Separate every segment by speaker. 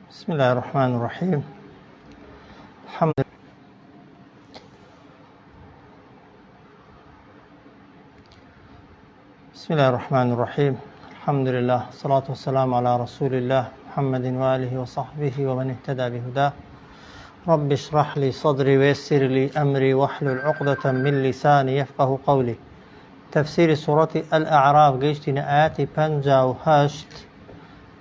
Speaker 1: بسم الله الرحمن الرحيم. بسم الله الرحمن الرحيم. الحمد لله والصلاة والسلام على رسول الله محمد وآله وصحبه ومن اهتدى بهداه. رب اشرح لي صدري ويسر لي أمري واحلل عقدة من لساني يفقه قولي. تفسير سورة الأعراف قيشتنا آياتي بنجا وهاشت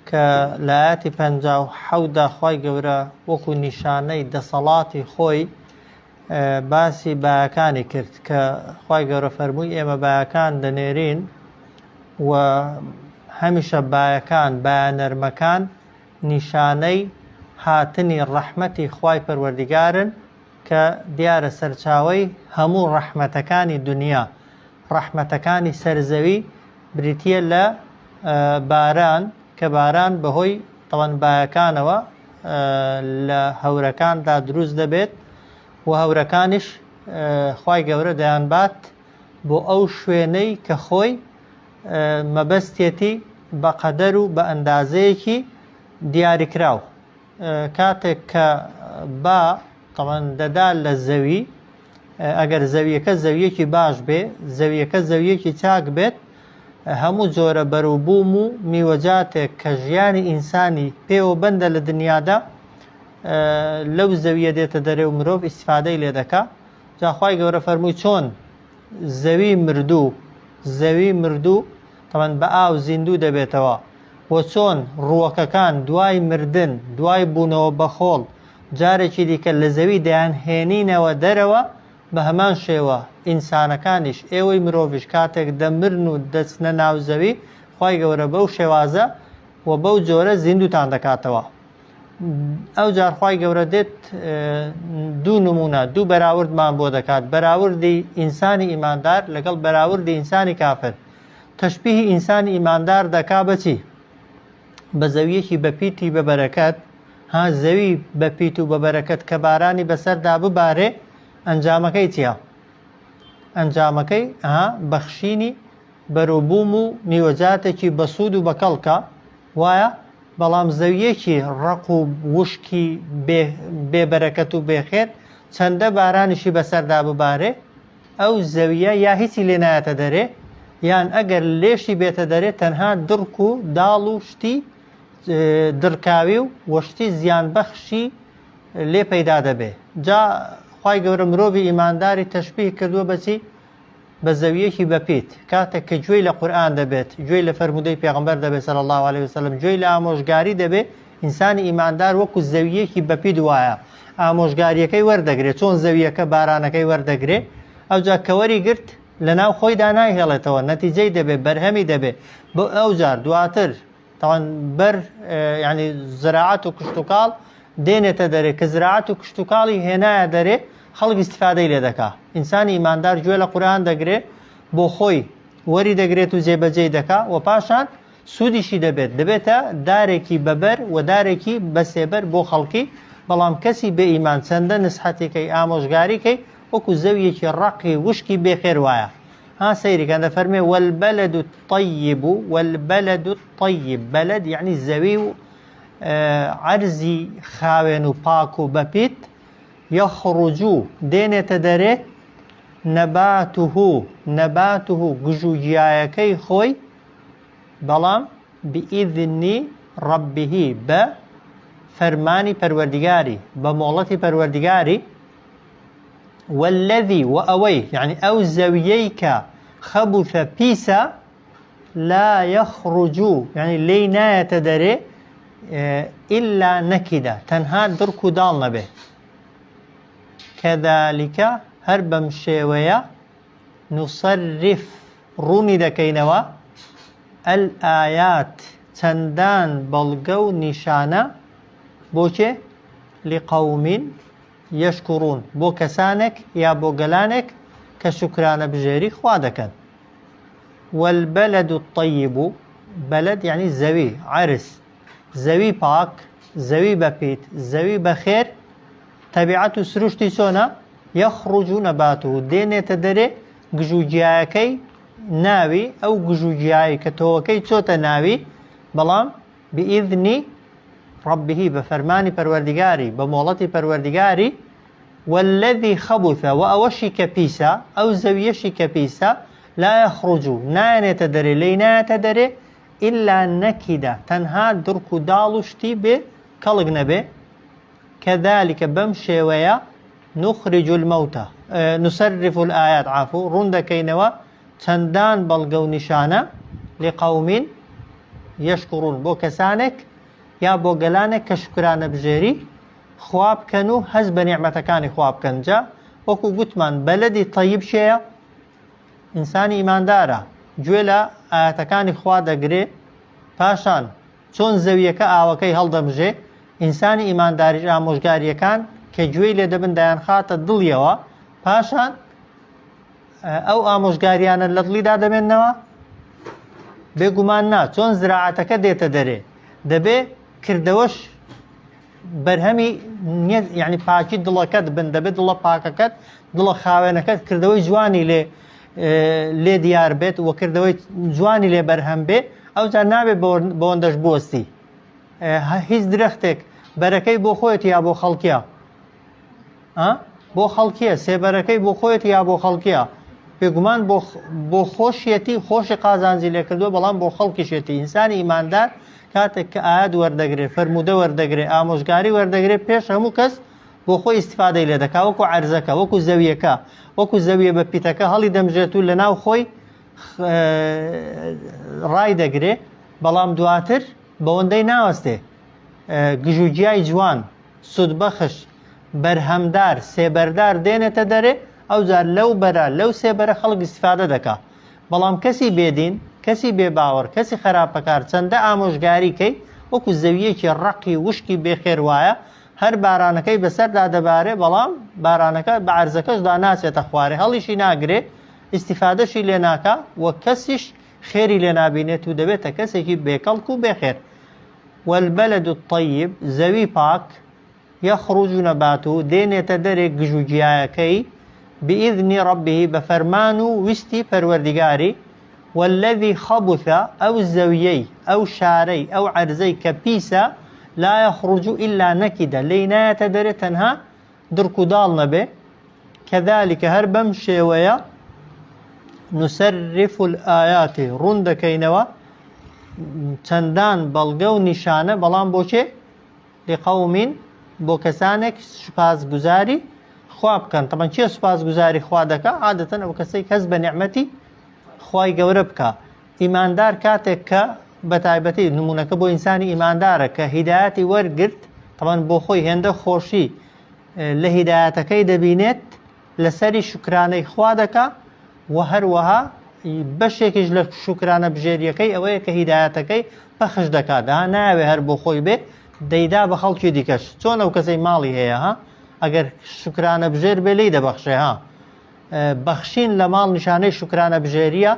Speaker 1: كلآياتي بنجا وحودا خوي قورا وكو نشاني دا صلاتي خوي باسی باکانی کرد کە خوای گەورە فەرمووی ئێمە باکان دەنێرین و هەمیشە بایەکان بایەنەرمەکان نیشانەی هاتنی ڕەحمەتی خوای پەروەردیگارن کە دیارە سەرچاوەی هەموو ڕەحمەتەکانی دنیا ڕەحمەتەکانی سەرزەوی بریتیە لە باران کە باران بەهۆی تەوەن بایەکانەوە لە هەورەکاندا دروست دەبێت و هەورەکانیش خوای گەورە دەیانبات بۆ ئەو شوێنەی کە خۆی مەبەستێتی بە قەدەر و بە ئەندازەیەکی دیاریکراو. کاتێک کە با تەوەن دەدا لە زەوی، ئەگەر زەویەکە زەویەکی باش بێ، زەویەکە زەویەکی چاک بێت، هەموو جۆرە بەروبووم و میوەجاتێک کە ژیانی ئینسانی پێوە بەندە لە دنیادا لەو زەویە دێتە دەرێ و مرۆڤ ئیسفادەی لێ دەکا. جا خوای گەورە فەرمووی چۆن زەوی مردوو تەمەن بە ئاو زیندوو دەبێتەوە و چۆن ڕووەکەکان دوای مردن، دوای بوونەوە بەخۆڵ جارێکی دیکە لە زەوی دەیانهێنینەوە دەرەوە، بە هەمان شێوە ئینسانەکانیش ئێوەی مرۆڤیش کاتێک دەمرن و دەچنە ناو زەوی، خوای گەورە بەو شێوازە و بەو جۆرە زیندوتان دەکاتەوە. ئەو جار خوای گەورە دێت دوو نمونە، دوو بەراوردمان بۆ دەکات، بەراوردی ئینسانی ئیماندار لەگەڵ بەراوردی ئینسانی کافر. تەشبیهی ئینسانی ئیماندار دەکا بەچی؟ بە زەویەکی بەپیتی بەبەرەکەت، زەوی بەپیت و بەبەرەکەت کە بارانی بەسەردا ببارێ، ئەنجامەکەی چییە؟ ئەنجامەکەی بەخشینی بەروبووم و میوەجاتێکی بەسوود و بەکەڵکە، وایە؟ بەڵام زەویەکی ڕق و وشکی بێبەرەکەت و بێخێر چەندە بارانیشی بەسەردا ببارێ، ئەو زەویە یا هیچی لێ نایەتە دەرێ، یان ئەگەر لێشی بێتە دەرێت تەنها دڕک و داڵ و شتی دڕکاوی و وەشتی زیانبەخشی لێ پەیدا دەبێ. جا خوای گەورە مرۆڤی ئیمانداری تەشبیه کردووە بەچی؟ بە زەویەکی بەپیت. کاتێک کە گوێی لە قورئان دەبێت، گوێی لە فەرمودەی پێغەمبەر دەبێت صلی الله علیه وسلم، گوێی لە ئامۆژگاری دەبێت، ئینسانی ئیماندار وەکو زەویەکی بەپیت وایە، ئامۆژگاریەکەی وەردەگرێت، چۆن زەویەکە بارانەکەی وەردەگرێت، ئەوجا کە وەری گرت لەناو خۆیدا نایهێڵێتەوە، نەتیجەی دەبێت، بەرهەمی دەبێت. بۆ ئەوجار دواتر تەوەن بەر یعنی زراعەت و کشتتوکاڵ دێنێتە دەرێ، کە زراعەت و کشتتوکاڵی هێنایە دەرێ، خەڵک ئیستیفادەی لێ دەکا. ئینسانی ئیماندار گوێ لە قورئان دەگرێت، بۆ خۆی وەری دەگرێت و جێبەجێی دەکا و پاشان سوودیشی دەبێتە دارێکی بەبەر و دارێکی بەسێبەر بۆ خەڵکی. بەڵام کەسی بێ ئیمان چەندە نسحەتێکەی ئامۆژگاریکەی وەکو زەویەکی ڕقی وشکی بێخێر وایە. سەیریکەن دەفەرمێ والبەلد الطەیب، والبەلد الطەیب، بەلد یعنی زەوی و عەرزی خاوێن و پاک و بەپیت، یەخڕوجو دێنێتە دەرێ، نەباتوه گژوگیایەکەی خۆی، بەڵام بئیذنی ڕەبیه بە فەرمانی پەروەردیگاری، بە مۆڵەتی پەروەردیگاری. والذی و ئەوەی یعنی ئەو زەویەی کە خەبوثە پیسە، لا یەخڕوجو یعنی لێی نایەتە دەرێ، ئیلا نەکیدە تەنها دڕک و داڵ نەبێ. کەذالیکە هەر بەم شێوەیە نوسەرف ڕوونی دەکەینەوە ئەلئایات چەندان بەڵگە و نیشانە بۆچێ؟ لقەومین یەشکوڕون، بۆ کەسانێک یا بۆ گەلانێک کە شوکرانە بژێری خوا دەکەن. والبەلد الطەیب، بەلد یعنی زەوی عەرز، زەوی پاک، زەوی بەپیت، زەوی بەخێر، تەبیعەت و سروشتی چۆنە؟ یەخڕوج نەباتوه دێنێتە دەرێ گژوگیایەکەی ناوی، ئەو گژوگیایی کە تۆوەکەی چۆتە ناوی، بەڵام بئیذنی ربه بفرماني پروردگاري بمولتي پروردگاري والذي خبث وأوشي كبيسا أو زويشي كبيسا لا يخرج نان تدري لينا تدري إلا نكدا تنها درك دالشتي بكالق نبي كذلك بمشي ويا نخرج الموتى نصرف الآيات عفو رند كينوا چندان بلغو نشانة لقوم يشكرون بو كسانك يا بو قلانك كشكران بجيري خواب كانوا هزب نعمة كان خواب كان جا وكو قتمان بلدي طيب شيء إنساني إيمان دارا جويلة آتكاني خواب دقري پاشان چون زەویەکە ئاوەکەی هەڵدەمژێ ئینسانی ئیمانداریش ئامۆژگاریەکان کە گوێی لێ دەبن دایان خاتە دڵیەوە پاشان ئەو ئامۆژگاریانە لە دڵیدا دەمێننەوە بێگومان نا چۆن زراعەتەکە دێتە دەرێ دەبێ کردەوەش بەرهەمی یعنی پاکی دڵەکەت بن دەبێت دڵە پاکەکەت دڵە خاوێنەکەت کردەوەی جوانی لێ دیار بێت و کردەوەی جوانی لێ بەرهەم بێ ئەو جار نابێت بۆندەش بۆستی هیچ درەختێک بەرەکەی بۆ خۆیەت یا بۆ خەڵکیە بۆ خەڵکیە سێبەرەکەی بۆ خۆیەت یا بۆ خەڵکیە بێگومان بۆ خۆشیەتی خۆشی قازانجی لێ کردووە بەڵام بۆ خەڵکیشێتی ئینسانی ئیماندار کاتێک کە ئاەت وەردەگرێت فەرموودە وەردەگرێت ئامۆژگاری وەردەگرێت پێش هەموو کەس بۆ خۆی ئیستیفادەی لێ دەکا وەکو عەرزەکە وەکو زەویەکە وەکو زەویە بە پیتەکە هەڵی دەمژێت و لەناو خۆی ڕای دەگرێ بەڵام دواتر بەوەندەی ناوەستێ گژوجیای جوان سودبەخش بەرهەمدار سێبەردار دێنێتە دەرێ ئەو جار لەو بەرە لەو سێبەرە خەڵک ئیستیفادە دەکا بەڵام کەسی بێدین کەسی بێباوەڕ کەسی خراپەکار چەندە ئامۆژگاری کەی وەکو زەویەکی ڕەقی وشکی بێخێر وایە هەر بارانەکەی بەسەردا دەبارێ بەڵام بارانەکە بە عەرزەکەشدا ناچێتە خوارێ هەڵیشی ناگرێ ئیستیفادەشی لێ ناکا وە کەسیش خێری لێ نابینێت و دەبێتە کەسێکی بێکەڵک و بێخێر والبلد الطيب زەوی پاک يخرج نباته دێنێتە دەرێ گژوجیایەکەی بإذن ربه بفرمان وستي پروردگاري والذي خبث أو الزويي أو شاري أو عرزي كبيسة لا يخرج إلا نكدا لينا يتدري تنها دركدال نبي كذلك هربم شوية نصرف الآيات رند كينوا چندان بلغو نشانه بلان بوچه لقوم بو کسانك سپاس گزاري خواب كان طبعا چه سپاس گزاري خوا دكا عادة او كسي كسب نعمتي خواي گوربكا ایماندار كاتك كا بتايبتي نمونك بو انساني ایماندار كا هدايتي ورگرت طبعا بو خوي هنده خوشي لهدايتكي دبينت لسري شكراني خوا دكا وهروها بەشێکیش لە شوکرانە بژێریەکەی ئەوەیە کە هیدایەتەکەی پەخش دەکات ناوێ هەر بۆ خۆی بێ دەیدا بە خەڵکی دیکەش چۆن ئەو کەسەی ماڵی هەیە ئەگەر شوکرانە بژێر بێ لی دەبەخشێ بەخشین لە ماڵ نیشانەی شوکرانە بژێریە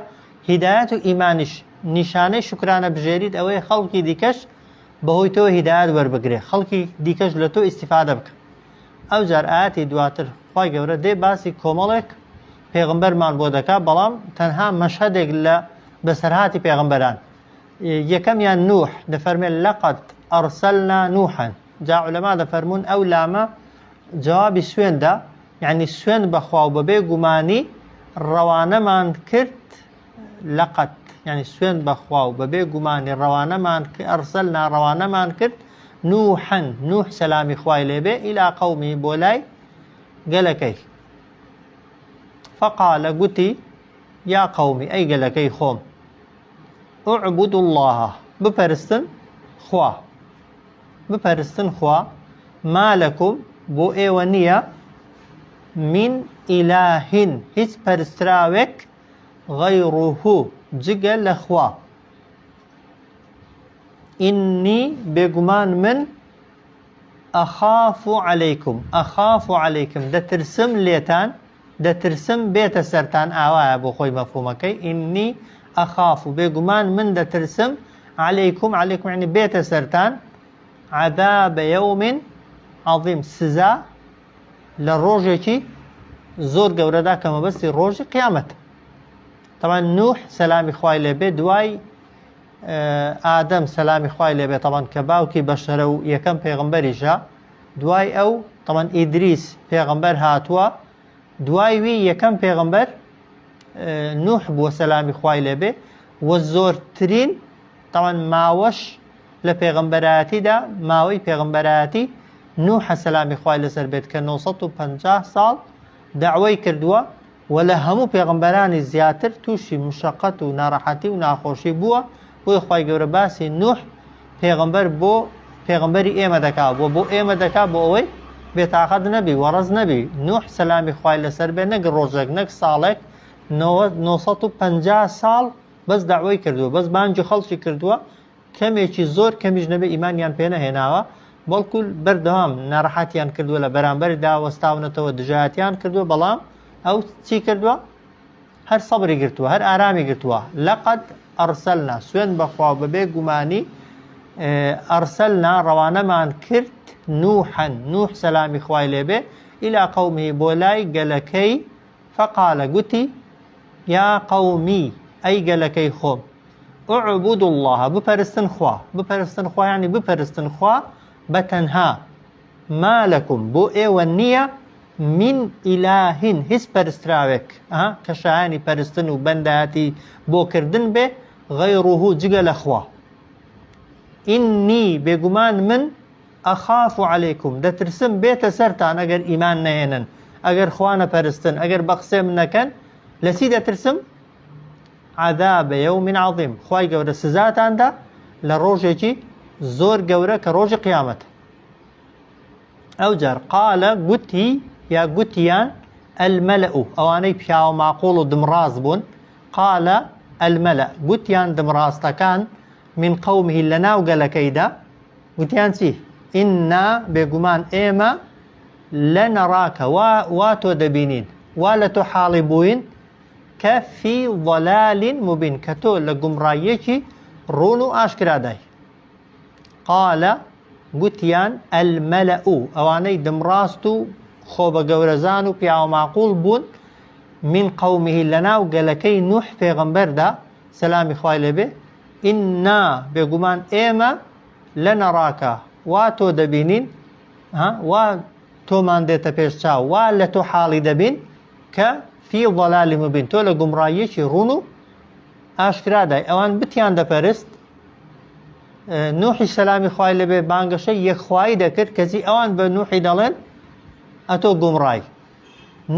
Speaker 1: هیدایەت و ئیمانیش نیشانەی شوکرانە بژێریت ئەوەیە خەڵکی دیکەش بەهۆی تۆ هیدایەت وەربگرێ خەڵکی دیکەش لە تۆ ئیستیفادە بکە ئەو جار ئاەتی دواتر خوای گەورە دێ باسی کۆمەڵێک پێغمبەرمان بۆ دەکا بەڵام تەنها مەشهەدێک لە بەسەرهاتی پێغمبەران یەکەمیان نوح دەفەرمێت لەقەد ئەرسەلنا نوحا جا عولەما دەفەرمون ئەو لامە جوابی سوێندا یعنی سوێن بەخوا و بەبێ گومانی ڕەوانەمان کرد لەقەد یعنی سوێن بەخوا و بەبێ گومانی ڕەوانەمان ئەرسەلنا ڕەوانەمان کرد نوحا نوح سەلامی خوای لێبێ ئیلا قەومی بۆ لای گەلەکەی فقال قتي يا قومي أي قلكي خوم اعبدوا الله بپرستن خوا ما لكم بو ايوانيا من إله هيس پرستراوك غيره جگل خوا إني بگمان من أخاف عليكم ده ترسم ليتان دەترسم بێتە سەرتان ئاوایە بۆ خۆی مەفهومەکەی ئینی ئەخاف و بێگومان من دەترسم عەلەیکم یعنی بێتە سەرتان عەذابە یەومین عەظیم سزا لە ڕۆژێکی زۆر گەورەدا کە مەبەستی ڕۆژی قیامەتە طبعا نوح سەلامی خوای لێبێ دوای ئادەم سەلامی خوای لێبێ طبعاً کە باوکی بەشەرە و یەکەم پێغەمبەریشە، دوای ئەو طبعاً ئیدریس پێغەمبەر هاتووە، دوای وی یەکەم پێغەمبەر نوح بووە سەلامی خوای لێبێ، و زۆرترین طبعاً ماوەش لە پێغەمبەرایەتیدا ماوەی پێغەمبەرایەتی نوحە سەلامی خوای لەسەر بێت کە 950 ساڵ داوای کردووە، و لە هەموو پێغەمبەرانی زیاتر تووشی مشەقەت و ناڕەحەتی و ناخۆشی بووە. بۆی خوای گەورە باسی نوح پێغەمبەر بۆ پێغەمبەری ئێمە دەکات، بۆ ئێمە دەکات، بۆ ئەوەی بێتاقەت نەبی وەڕەز نەبی. نوح سەلامی خوای لەسەر بێ نەک ڕۆژێک نەک ساڵێک 950 ساڵ بەس داوای کردووە، بەس بانگی خەڵکی کردووە، کەمێکی زۆر کەمیش نەبێ ئیمانیان پێ نەهێناوە، بەڵکو بەردەوام ناڕەحەتیان کردووە لە بەرامبەردا وەستاونەتەوە دژایەتیان کردووە، بەڵام ئەو چی کردووە؟ هەر سەبری گرتووە، هەر ئارامی گرتووە. لەقەد ئەرسەلنا سوێن بەخوا بەبێ گومانی ئەرسەلنا ڕەوانەمان کرد نوحەن نوح سەلامی خوای لێبێ ئیلا قەومیهی بۆ لای گەلەکەی فەقالە گوتی یا قەومی ئەی گەلەکەی خۆم اعبدوا الله بپەرستن خوا، بپەرستن خوا یعنی بپەرستن خوا بەتەنها، ما لەکم بۆ ئێوە نییە من ئیلاهین هیچ پەرستراوێک کە شایانی پەرستن و بەندایەتی بۆکردن بێ غەیڕوهو جگە لە خوا. ئینی بێگومان من ئەخاف عەلەیکم دەترسم بێتە سەرتان ئەگەر ئیمان نەهێنن، ئەگەر خوا نەپەرستن، ئەگەر بە قسێ من نەکەن، لە چی دەترسم؟ عەذابە یەومین عەظیم، خوای گەورە سزاتاندا لە ڕۆژێکی زۆر گەورە کە ڕۆژی قیامەتە. ئەو جار قالە گوتی یا گوتیان ئەلمەلەء ئەوانەی پیاوە ماقۆڵ و دمڕاز بوون، قالە ئەلمەلەء گوتیان دمڕاستەکان من قەومه لە ناو گەلەکەیدا گوتیان چی؟ ئیننا بێگومان ئێمە لەنەڕاکە وا تۆ دەبینین، وا لە تۆ حاڵی بووین کە فی ضەلالین مبین کە تۆ لە گومڕاییەکی ڕوون و ئاشکرادای. قالە گوتیان ئەلمەلەء ئەوانەی دمڕاست و خۆ بە گەورەزان و پیاوە ماقوڵ بوون من قەومه لە ناو گەلەکەی نوح پێغەمبەردا سەلامی خوای لێبێ ئیننا بێگومان ئێمە لەنەڕاکە وا تۆ دەبینین، وا تۆمان دێتە پێش چاو، وا لە تۆ حاڵی دەبین کە فی ضەلالی مبین تۆ لە گومڕاییەکی ڕوون و ئاشکرادای. ئەوان بتیان دەپەرست، نوحی سەلامی خوای لێبێ بانگەشەی یەکخوایی دەکرد، کەچی ئەوان بە نوحی دەڵێن ئەتۆ گومڕای.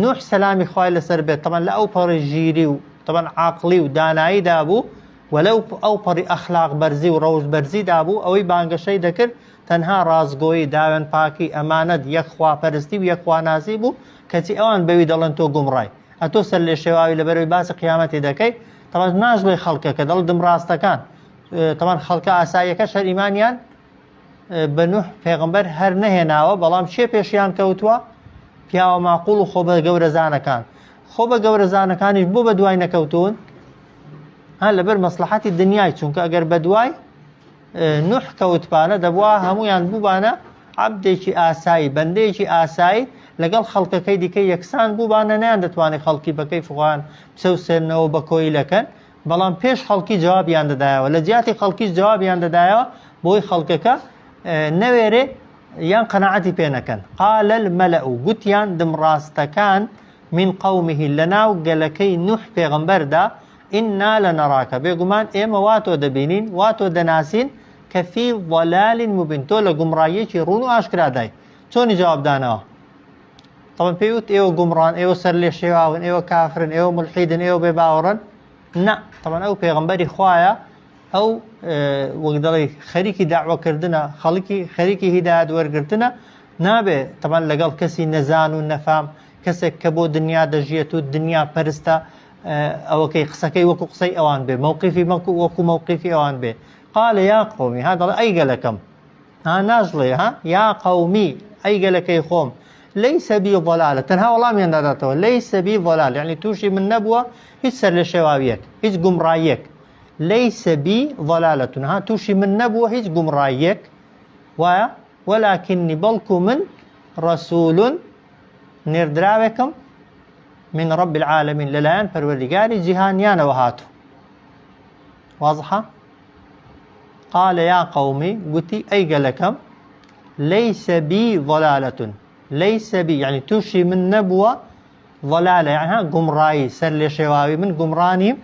Speaker 1: نوح سەلامی خوای لەسەر بێت تەمەن لە ئەو پەڕی ژیری و تەمەن عاقلی و داناییدا بوو، وەلەو ئەو پەڕی ئەخلاق بەرزی و ڕەوز بەرزیدا بوو، ئەوەی بانگەشەی دەکرد تەنها ڕازگۆیی داوێن پاکی ئەمانەت یەکخوا پەرستی و یەکخوا نازی بوو، کەچی ئەوان بەوی دەڵێن تۆ گومڕای، ئەتۆ سەر لێ شێواوی لەبەرەوەی باسی قیامەتی دەکەی. تەمەن ناژڵێ خەڵکەکە دڵ دمڕاستەکان تەمەن خەڵکە ئاساییەکەش هەر ئیمانیان بە نوح پێغەمبەر هەر نەهێناوە، بەڵام چێ پێشیان کەوتووە؟ پیاوە ماقوڵ و خۆ بە گەورەزانەکان. خۆ بە گەورەزانەکانیش بۆ بە دوای نەکەوتون؟ لەبەر مەسلحەتی دنیای، چونکە ئەگەر بە دوای نوح کەوتبانە دەبووە هەمویان بووبانە عەبدێکی ئاسایی، بەندەیەکی ئاسایی لەگەڵ خەڵکەکەی دیکەی یەکسان بووبانە، نەیان دەتوانێت خەڵکی بەکەی فوقان بسەوسێنەوە بە کۆیلەکەن، بەڵام پێش خەڵکی جوابیان دەدایەوە، لە جیاتی خەڵکیش جوابیان دەدایەوە بۆی خەڵکەکە نەوێرێ یان قەناعەتی پێ نەکەن. قال المەلەء گوتیان دمڕاستەکان من قەومه لە ناو گەلەکەی نوح پێغەمبەردا ئیننا لەنەڕاکە بێگومان ئێمە وا تۆ دەبینین، وا تۆ دەناسین کە فی ضەلالین مبین تۆ لە گومڕاییەکی ڕوون و ئاشکرادای. چۆنی جوابدانەوە؟ طبعا پێوت ئێوە گومڕان، ئێوە سەر لێ شێواون، ئێوە کافرن، ئێوە ملحیدن، ئێوە بێباوەڕن. نا، طبعا ئەو پێغەمبەری خوایە، ئەو وەک دەڵێ خەریکی داعوەکردنە، خەریکی هیدایەت وەرگرتنە، نابێ طبعا لەگەڵ کەسی نەزان و نەفام، کەسێک کە بۆ دنیا دەژێت و دنیا پەرستە، ئەوەکەی قسەکەی وەکو قسەی ئەوان بێ، موقیفی وەکو موقیفی ئەوان بێ. قال یا قەومی دەڵێ ئەی گەلەکەم، ناژڵێ یا قەومی ئەی گەلەکەی خۆم لەیسە بی ضەلالە، تەنها وەڵامیان داداتەوە لەیسە بی ضەلال، یعنی تووشی من نەبووە هیچ سەر لە شێواویەک، هیچ گومڕاییەک. لەیسە بی ضەلالەتون، تووشی من نەبووە هیچ گومڕاییەک، وایە وەلاکیننی بەڵکو من ڕەسوولون نێردراوێکم من رب العالمین لەلایەن پەروەردگاری جیهانیانەوە هاتوو. وازحە؟ قال يا قومي قلتي أي قلكم ليس بي ضلالة ليس بي يعني توشي من نبوة ضلالة يعني ها قمراي سر شواوي من قمرانيم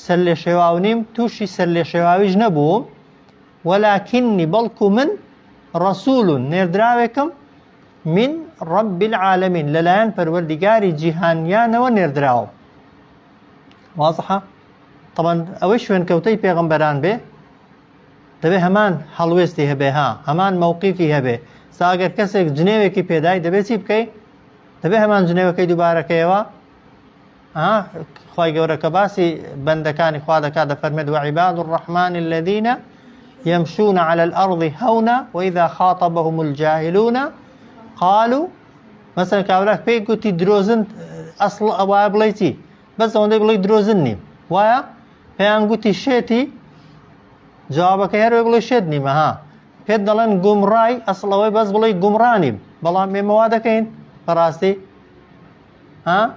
Speaker 1: سر شواونيم توشي سر شواوي جنبوهم ولكني بلكو من رسول نردراوكم من رب العالمين للاين پروردگاري جهانيان ونردراو واضحة طبعا اوش وين كوتي پیغمبران به دبي همان حلوستي هبه ها همان موقفي هبه ساگر کسك جنيوكي پیداي دبي چي بكي دبي همان جنيوكي دوباره كيوا ها خوي گورا كباسي بندكاني خوادا كادا فرمد وعباد الرحمن الذين يمشون على الأرض هونا وإذا خاطبهم الجاهلون قالوا مثلا كابراك بي قلتي دروزن أصل أبا بليتي بس عندي بلي دروزني ويا بيان قلتي شيتي جوابك هيرو بلي شدني ما ها بيد دلن قمراي أصل أبا بس بلي قمراني بلا من موادكين براستي ها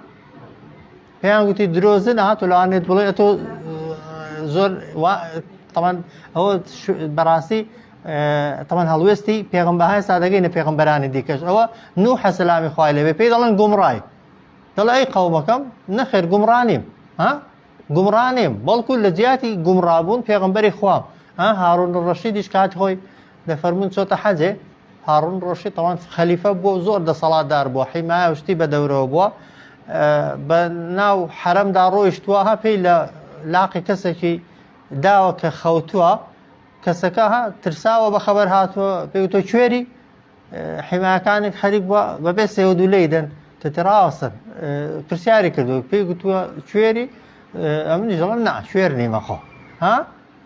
Speaker 1: بيان قلتي دروزن ها تلانيت بلي أتو زور طبعا هو براسي طبعا هلوستي پیغمبر های سادگی پیغمبران دیکش هو نوح سلامی خواهی به پیدالن گمراهی دل ای قومکم نخیر گمرانیم ها گمرانیم بلکو لجیاتی گمرابون پیغمبری خوام ها هارون الرشیدش کات هوی ده فرمون صوت حجه هارون الرشید طبعا خلیفه بو زور ده صلاة دار بو حمایه وشتی بدوره بو بناو حرم دارویش تواها پی لاقی کسی داوە کە خەوتووە کەسەکە ترساوە بە خەبەر هاتووە پێوتۆ کوێری حیمایەکانێک خەریک بووە بەبێ سێوە دوو لێدەن تتراوەسن پرسیاری کردو پێی گوتووە کوێری ئەمنی ژەڵم نا کوێر نیمە خۆ ها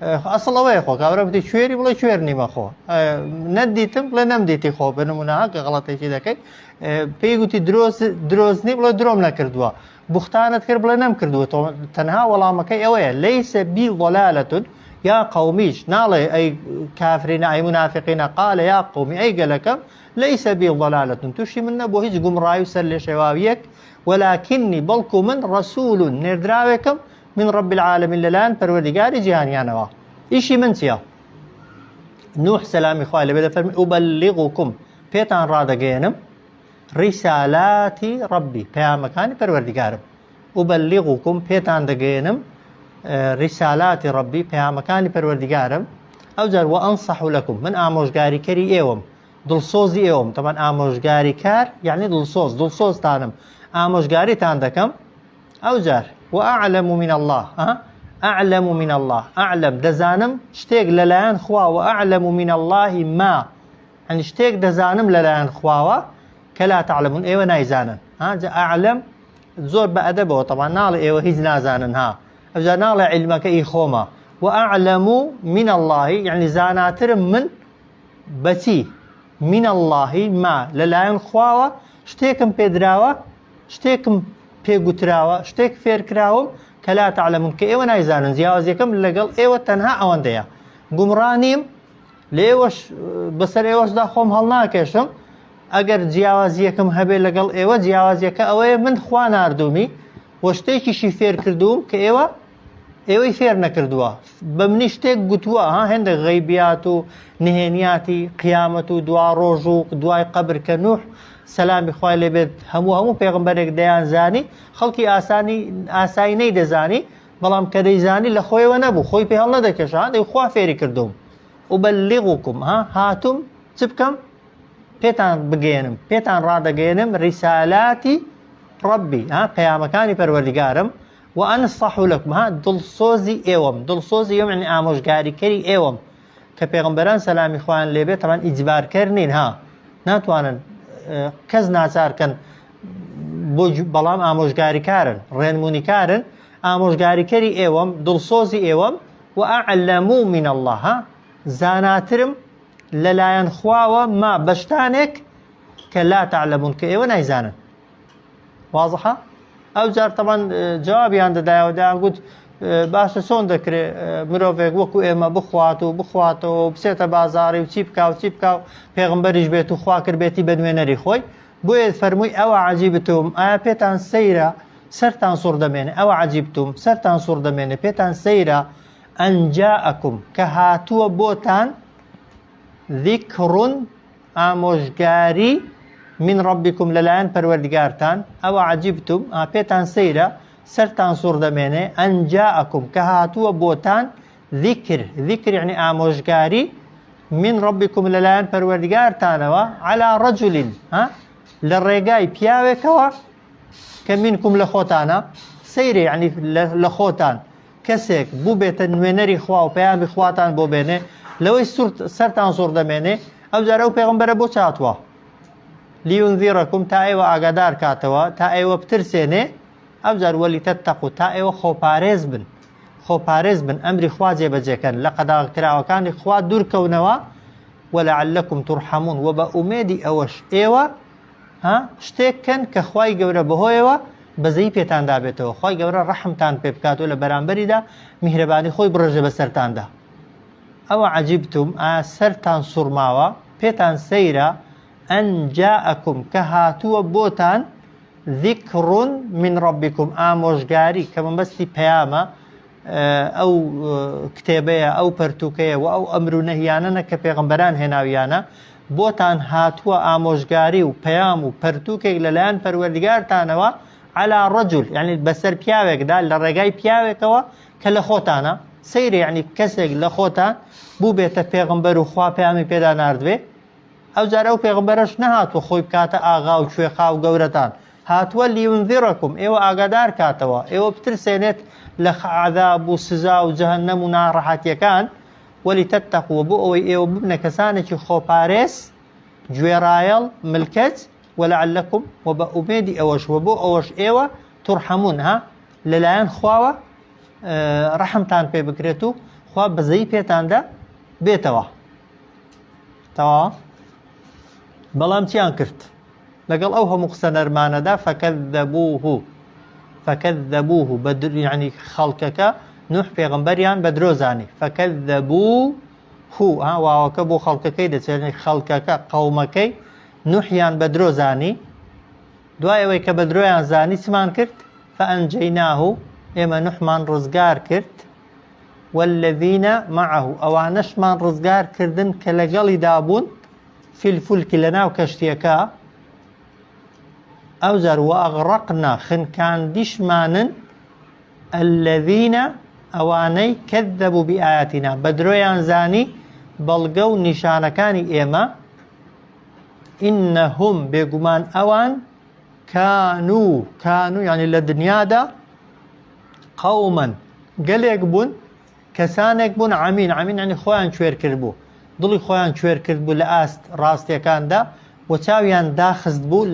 Speaker 1: ئەسڵ ئەوەیە خۆ کابرا بتی کوێری بڵێ کوێر نیمە خۆ نەدیتم بڵێ نەمدیتی خۆ بنمونەها کە غەڵەتێکی دەکەی پێی گوتی درۆزنی بڵێ درۆم نەکردووە بوختانت کرد بڵێ نەم کردووە تەنها وەڵامەکەی ئەوەیە لەیسە بی ضەلالەتون یا قەومیش ناڵێ ئەی کافرینە ئەی منافقینە قالە یا قەومی ئەی گەلەکەم لەیسە بی ضەلالەتون تووشی من نەبووە هیچ گومڕایی و سەر لێ شێواویەک وەلاکننی بەڵکو من ڕەسوولون نێردراوێکم من رب العالمین لەلایەن پەروەردگاری جیهانیانەوە ئیشی من چییە نوح سەلامی خوای لەبێ دەفەرمی ئوبەلیغوکم پێتان ڕادەگەێنم ڕیسالاتی ڕەبی پەیامەکانی پەروەردگارم ئوبەلیغوکم پێتان دەگەێنم ڕیسالاتی ڕەبی پەیامەکانی پەروەردگارم ئەوجار وەئەنسەحو لەکم من ئامۆژگاریکەری ئێوەم دڵسۆزی ئێوەم تەمان ئامۆژگاریکار یعنی دڵسۆزتانم ئامۆژگاریتان دەکەم ئەوجار وأعلم من الله أعلم من الله أعلم دزانم شتيك للايان خوا وأعلم من الله ما يعني شتيك دزانم للايان خوا كلا تعلمون ايوه نايزانن أعلم زور بأدبه طبعا نال ايوه هيز نازانن أجا نال علمك اي خوما وأعلم من الله يعني زاناتر من بتي من الله ما للايان خوا شتيكم بيدراوه شتيكم پێگوتراوە شتێک فێرکراوم کە لا تعلمون کە ئێوە نایزانن جیاوازیەکەم لەگەڵ ئێوە تەنها ئەوەندەیە گومڕانیم لە ئێوەش بەسەر ئێوەشدا خۆم هەڵناکێشم ئەگەر جیاوازیەکەم هەبێ لەگەڵ ئێوە جیاوازیەکە ئەوەیە من خوا ناردومی وە شتێکیشی فێر کردوم کە ئێوەی فێر نەکردووە بە منی شتێک گوتووە هەندێک غەیبیات و نهێنیاتی قیامەت و دوا ڕۆژ و دوای قەبر کە نوح سەلامی خوای لێبێت هەموو پێغەمبەرێک دەیانزانی خەڵکی ئاسایی نەیدەزانی بەڵام کە دەیزانی لە خۆیەوە نەبوو خۆی پێ هەڵ نەدەکێشا دەی خوا فێری کردوم ئوبەلیغوکم هاتووم چ بکەم پێتان بگەێنم پێتان ڕادەگەێنم ڕیسالاتی ڕەبی پەیامەکانی پەروەردگارم وأنصح لكم دڵسۆزی ئێوەم دڵسۆزی ئێوەم یعنی ئامۆژگاریکەری ئێوەم کە پێغەمبەران سەلامی خوایان لێبێت تەمان ئیجبارکەر نین ناتوانن کەس ناچارکەن بەڵام ئامۆژگاریکارن ڕێنمونیکارن ئامۆژگاریکەری ئێوەم دڵسۆزی ئێوەم وأعلم من الله زاناترم لەلایەن خواوە ما بەشتانێک کە لا تعلمون کە ئێوە نایزانن واضحە ئەوجار طبعا جوابیان دەدایەوە دایان گوت باشە چۆن دەکرێت مرۆڤێک وەکو ئێمە بخواتەوە بچێتە بازاڕی و چی بکا و چی بکا و پێغمبەریش بێت و خوا کردبێتی بە نوێنەری خۆی بۆیە فەرمووی ئەوە عەجیبتم ئایا پێتان سەیرە سەرتان سوڕ دەمێنێ ئەوە عەجیبتم سەرتان سوڕ دەمێنێ پێتان سەیرە أن جاءكم كهاتوا بوتان ذكر آموشگاري من ربكم للاين پروردگارتان أو عجبتم بيتان سيرا سرتان سور دمينه أن جاءكم كهاتوا بوتان ذكر يعني آموشگاري من ربكم للاين پروردگارتان على رجل للرقاي بياوكوا كمنكم لخوتانا سيري يعني لخوتان كسك بو بيت نوينري خوا و پیام خواتان بو بينه لو سرتان سور دمينه او زارو پیغمبر بو چاتوا لينذركم تا ايوا اگادار كاتوا تا ايوا بترسينه او زار ولي تتقوا تا ايوا خوپارز بن امر خوا جيبجكن لقد كراو كان خوا دور كونوا ولعلكم ترحمون وبأميدي اوش ايوا شتێککەن کە خوای گەورە بەهۆیەوە بەزەی پێتان دابێتەوە خوای گەورە ڕەحمتان پێ بکاتەوە لە بەرامبەریدا میهرەبانی خۆی بڕژە بە سەرتاندا ئەوە عەجیبتم سەرتان سوڕماوە پێتان سەیرە ئەن جاءەکم کە هاتووە بۆتان ذیکڕون من ڕەبیکم ئامۆژگاری کە مەبەستی پەیامە ئەو کتێبەیە ئەو پەرتووکەیە و ئەو ئەمر و نەهیانەنە کە پێغەمبەران هێناویانە بۆتان هاتووە ئامۆژگاری و پەیام و پەرتووکێک لەلایەن پەروەردگارتانەوە على رجل يعني بەسەر پیاوێکدا لە ڕێگای پیاوێکەوە کە لە خۆتانە سەیرە یعنی کەسێک لە خۆتان بوو بێتە پێغەمبەر و خوا پەیامی پێدا ناردوێ ئەو جارە ئەو پێغەمبەرەش نەهاتوە خۆی بکاتە ئاغا و کوێخا و گەورەتان هاتووە لیونذیڕەکم ئێوە ئاگادار کاتەوە ئێوە بترسێنێت لە عەذاب و سزا و جەهەنەم و ناڕەحەتیەکان ولتتقوا بۆ ئەوەی ئێوە ببنە کەسانێکی خۆپارێز گوێڕایەڵ ملکەت ولعلكم وبأميدي أوش وبو أوش إيوة ترحمون للاين خواوة رحمتان بي بكريتو خوا بزي بيتان دا بيتوا توا بلام تيان كرت لقل أوها مقصنر مانا دا فكذبوه بدر يعني خلقك نوح پیغمبریان بدروزانی فكذبوه واوكبو خلقك يعني خلقك قومك نوحيان بدروزاني دوای ئەوەی کە بەدرۆیان زانی چمان کرد فأنجيناه ئێمە نوحمان ڕزگار کرد والذين معه ئەوانەشمان ڕزگار کردن کە لەگەڵی دابوون في الفلك لەناو کەشتیەکە ئەو زار وأغرقنا خنکاندیشمانن الذين ئەوانەی كذبوا بآياتنا بەدرۆیان زانی بەڵگە و نیشانەکانی ئێمە إنهم بيقمان أوان كانوا يعني لدنيا دا قوما قليك بون كسانك بون عمين يعني خوان شوير كربو ضلي خوان شوير كربو لآست راستي كان دا وتاويان داخز بو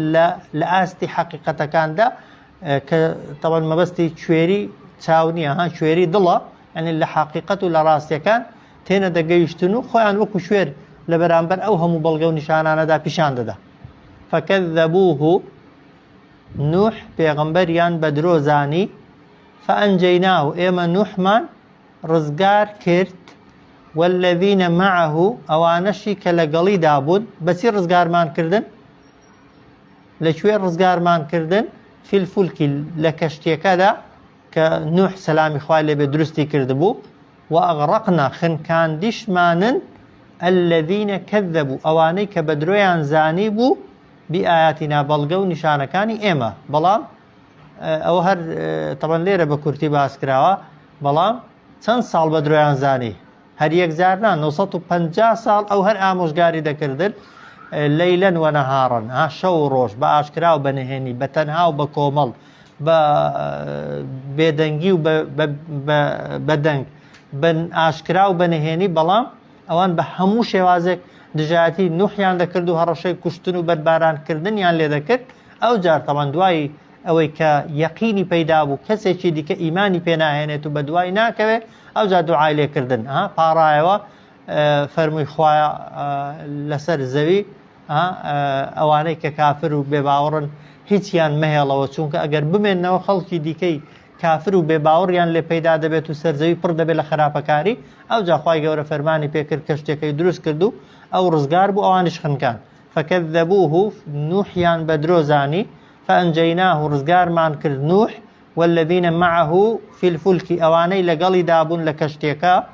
Speaker 1: لآستي حقيقة كان دا طبعا ما بستي شويري تاونية شويري ضلا يعني اللي حقيقته لراستي كان تينا دا قيشتنو خوان وكو شوير لبرانبر او همو بلغو نشانانا دا پیشان دا فكذبوه نوح پیغمبریان بدرو زانی فأنجيناه ايما نوح من رزقار كرت والذين معه اوانشي كالقلي دابون بسي رزقار مان كردن لشوير رزقار مان كردن في الفلك لكشتيكا دا كنوح سلامي خوالي بدرستي كردبو وأغرقنا خنكان دشمانن الذين كذبوا أواني كبدرويان زاني بو بآياتنا بلغو نشانكاني إيما بلام أو هر طبعا ليرة بكورتي باسكراوا بلام چند سال بدرويان زاني هر يك زارنا 950 سال أو هر آموشگاري دكردن ليلا ونهارا شو روش بآشكراو بنهيني بتنها وبكومل بدنگي وبدنگ بن آشكراو بنهيني بلام ئەوان بە هەموو شێوازێک دژایەتی نوحیان دەکرد و هەڕەشەی کوشتن و بەرباران کردنیان لێ دەکرد ئەو جار تەمان دوای ئەوەی کە یەقینی پەیدا بوو کەسێکی دیکە ئیمانی پێناهێنێت و بە دوای ناکەوێت ئەو جار دوعای لێکردن پاڕایەوە فەرمووی خوایە لەسەر زەوی ئەوانەی کە کافر و بێباوەڕن هیچیان مەهێڵەوە چونکە ئەگەر بمێننەوە خەڵکی دیکەی کافر و بێباوەڕیان لێ پەیدا دەبێت و سەرزەوی پڕ دەبێت لە خراپەکاری ئەو جا خوای گەورە فەرمانی پێکرد کەشتێکەکەی دروست کرد و ئەو ڕزگار بوو ئەوانش خنکان فكذبوه نوحيان بدرو زاني فأنجيناه رزقار مان كرد نوح والذين معه في الفلك أواني لقلي دابون لكشتيكا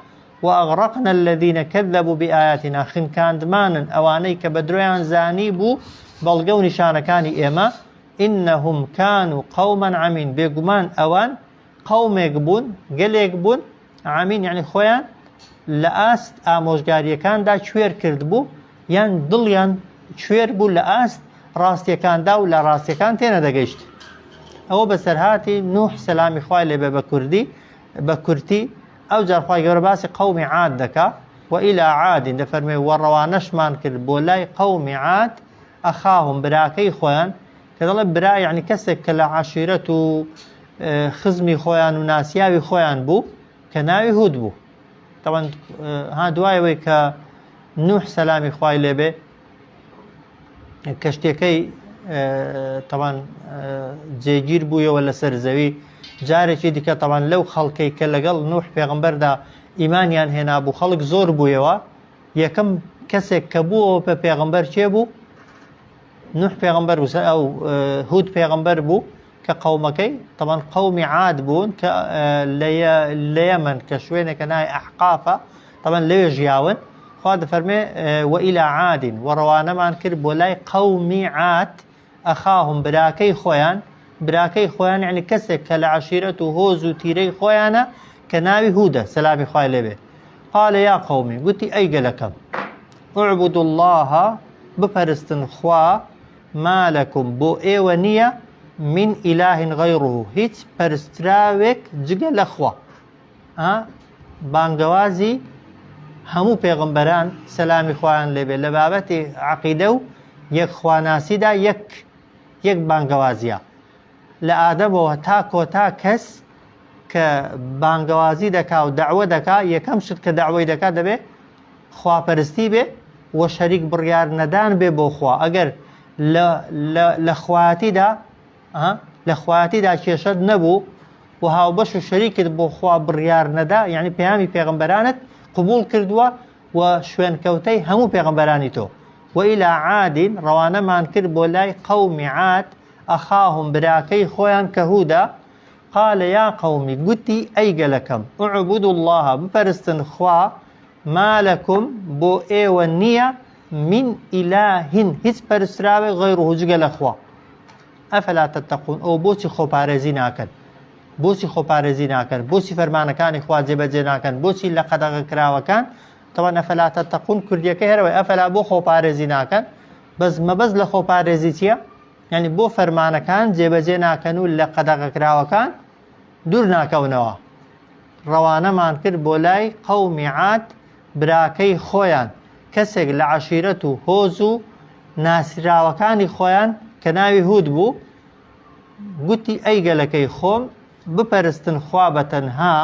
Speaker 1: وأغرقنا الذين كذبوا بآياتنا خن كان دمان أواني كبدرويان زانيبو بلغو نشان كان إيما إنهم كانوا قوما عمين بيقمان أوان قوم يقبون قل يقبون عمين يعني خويان لآست آموزگاري كان دا شوير كردبو يعني دليان شوير بو لآست راستي كان دا ولا راستي كان تينا دا قشت أو بسرهاتي نوح سلامي خواهي لبا بكرتي أو جار خواهي قرباسي قوم عاد دكا وإلى عاد دفرمي وروانش مان كرد بولاي قوم عاد أخاهم براكي خوان كذلك برا يعني كسك لعشيرته خزمي خوان وناسياوي خوان بو كناوي هود بو طبعا ها دواي ويكا نوح سلامي خواهي لبا كشتيكي طبعا جيجير بويا ولا سرزوي جاري شي ديكا طبعا لو خلقي كلقل نوح پیغمبر دا ايمانيان هنا بو خلق زور بويا يكم كسك كبو پیغمبر چه بو نوح پیغمبر بو او هود پیغمبر بو كقومكي طبعا قوم عاد بون ليمن كشوينه كناي احقافه طبعا ليجياون خاد فرمي والى عاد وروانا مان كرب ولاي قوم عاد أخاهم براكي خوان يعني كسك كالعشيرة هوزو تيري خوانا كناوي هودا سلامي خواي لبه قال يا قومي قلت أي لكم اعبدوا الله بفرستن خوا ما لكم بو ايوانية من إله غيره هيت فرستراوك جگل أخوا بانقوازي همو پیغمبران سلامي خوان لبه لبابت عقيدو يك خواناسي دا يك بانقوازيا لآدم وتاكو تاكس كبانقوازي دكا ودعوة دكا يكمشت كدعوة دكا دبه خوا پرستی به و شریک بڕیار نەدان بێ بۆ خوا ئەگەر لە خواتیدا کێشەت نەبوو و هاوبەش و شەریکت بۆ خوا بڕیار نەدا یعنی پەیامی پێغەمبەرانت قبول کردووە و شوێنکەوتەی هەموو پێغەمبەرانی تۆ وإلى عاد ڕەوانەمان کرد بۆ لای قەومی عاد ئەخاهم براکەی خۆیان کە هوودا قال يا قومي قلتي أي قلكم اعبدوا الله بپرستن خوا ما لكم بو ايوانية من إله هيت پرستراوي غيره جگل خوا أفلا تتقون أو بوسي خوپارزي ناكن بوسي فرمانكان خوا جبجي ناكن بوسي لقد كراوكان طبعا أفلا تتقون كرديك هروي أفلا بو خوپارزي ناكن بس ما بز لخوپارزي تيا يعني بو فرمانكان جبجي ناكن لقد كراوكان دور ناكونوا روانەمان کرد بۆ لای قەومی عاد براکەی خۆیان کەسێک لە عەشیرەت و هۆز و ناسراوەکانی خۆیان کە ناوی هود بوو گوتی ئەی گەلەکەی خۆم بپەرستن خوا بەتەنها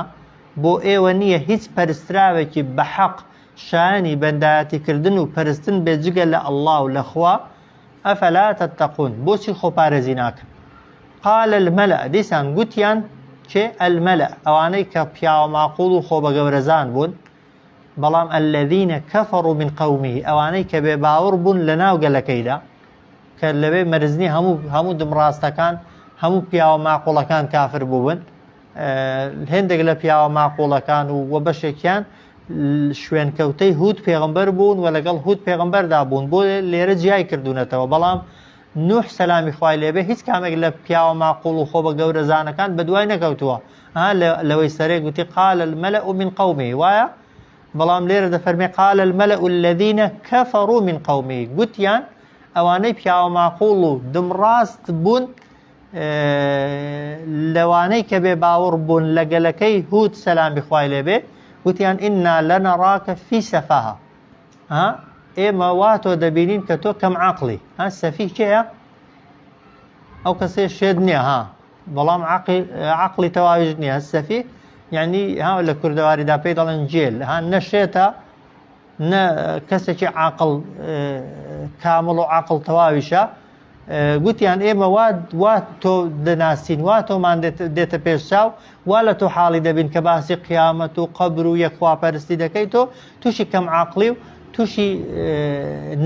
Speaker 1: بۆ ئێوە نییە هیچ پەرستراوێکی بەحەق شایانی بەندایەتیکردن و پەرستن بێ جگە لە ئەڵڵا و لە خوا ئەفەلا تەتەقون بۆچی خۆپارێزی ناکەن قال المەلە دیسان گوتیان چه الملأ اواني كبياو معقول خو بغورزان بون بلام الذين كفروا من قومه اواني كباور بون لناو قالكيدا كلبي مرزني همو دمراستكان همو بياو معقول كان كافر بون الهندق لبياو معقول كان وبشكيان شوين كوتي هود پیغمبر بون ولا قال هود پیغمبر دا بون بو ليره جاي كردونته بلام نوح سلامي خوای لێبێ هیچ کامێک لە پیاوە معقوڵ و خۆ بە گەورەزانەکان بەدوای نەکەوتووە لەوەی سەرێ گوتی قال الملأ من قومه وایە بەڵام لێرە دەفەرمێ قال الملأ الذين كفروا من قومه گوتیان ئەوانەی پیاوە معقوڵ و دمڕاست بوون لەوانەی کە بێ باوەڕ بوون لە گەلەکەی هود سەلامی خوای لێبێ گوتیان ئینا لەنەڕاکە فی سەفاهە ئێمە وا تۆ دەبینین کە تۆ کەم عەقڵی سەفیه کێیە ئەو کەسەی شێت نییە بەڵام عەقڵی تەواویش نییە سەفیه یعنی لە کوردەواریدا پێی دەڵێن جێل نەشێتە نە کەسێکی عەقڵ کامڵ و عەقڵ تەواویشە گوتیان ئێمە وا تۆ دەناسین وا تۆمان دێتە پێش چاو وا لە تۆ حاڵی دەبین کە باسی قیامەت و قەبر و یەکخواپەرستی دەکەی تۆ تووشی کەم عەقڵی و توشي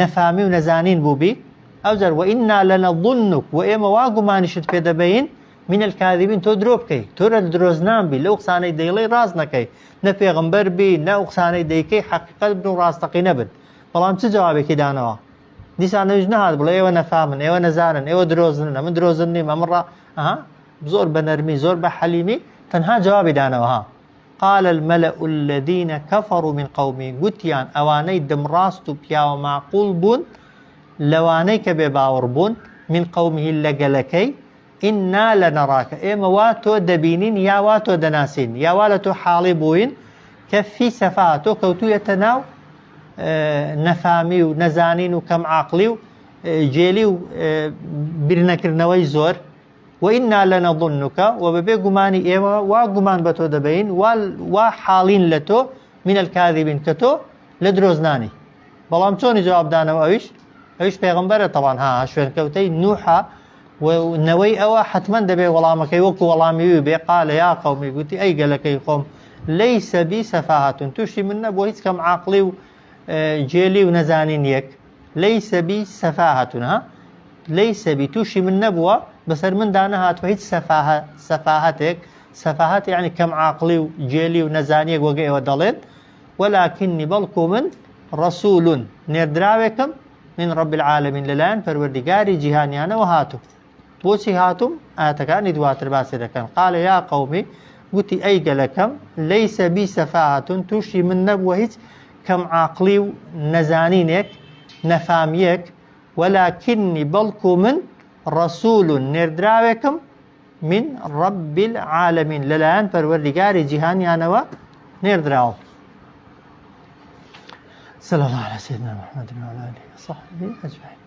Speaker 1: نفامي ونزانين بوبي أوزر وإنا لنظنك وإما واقو ما نشد في دبين من الكاذبين تۆ درۆ بکەی تۆ لە درۆزنان بی لەو قسانەی دەیڵێ ڕاست نەکەی نە پێغەمبەر بی نە ئەو قسانەی دەیکەی حەقیقەت بن و ڕاستەقی نەبن بەڵام چ جوابێکی دانەوە دیسان نەویش نەهات بڵێ ئێوە نەفامن ئێوە نەزانن ئێوە درۆزنن ئەمن درۆزن نیم ئەمن ڕا زۆر بە نەرمی زۆر بە حەلیمی تەنها جوابی دانەوە قال الملأ الذين كفروا من قومه گوتیان ئەوانەی دمڕاست و پیاوە معقوڵ بوون لەوانەی کە بێ باوەڕ بوون من قومه لەگەلەکەی ئینا لەنەڕاکە ئێمە وا تۆ دەبینین یا وا تۆ دەناسین یا وا لە تۆ حاڵی بووین کە فی سەفاهە تۆ کەوتوویەتە ناو نەفامی و نەزانین و کەم عاقلی و جێلی و بیرنەکردنەوەی زۆر وئینا لەنەظنکە و بەبێ گومانی ئێوە وا گومان بە تۆ دەبین وا حاڵین لە تۆ من الکاذبین کە تۆ لە درۆزنانی بەڵام چۆنی جوابدانەوە ئەویش پێغەمبەرە تەڵان شوێنکەوتەی نوحە ونەوەی ئەوە حتمما دەبێ وەڵامەکەی وەکو وەڵامیوی بێ قالە یا قەومی گوتی ئەی گەلەکەی خۆم لەیسە بی سەفاهەتون تووشی من نەبووە هیچ کەم عاقلی و جێلی و نەزانین یەک لەیسە بی سەفاهەتون لەیسە بی تووشی من نەبووە بەسەر مندا نەهاتوە هیچ سەفاهەتێک سەفاهەت یعنی کەم عاقلی و جێلی و نەزانیەک وەگە ئێوە دەڵێن وەلاکنی بەڵکو من ڕەسوولون نێردراوێکم من رب العالمین لەلایەن پەروەردیگاری جیهانیانەوە هاتوو بۆچی هاتووم ئاەتەکانی دواتر باسی دەکەن قالە یا قەومی گوتی ئەی گەلەکەم لەیسە بی سەفاهەتون تووشی من نەبووە هیچ کەم عاقلی و نەزانینێک نەفامیەک وەلاکنی بەڵکو من ڕەسوولون نێردراوێکم من رب العالمین لەلایەن پەروەردیگاری جیهانیانەوە نێردراوە صلى الله على سيدنا محمد وعلى آله وصحبه أجمعين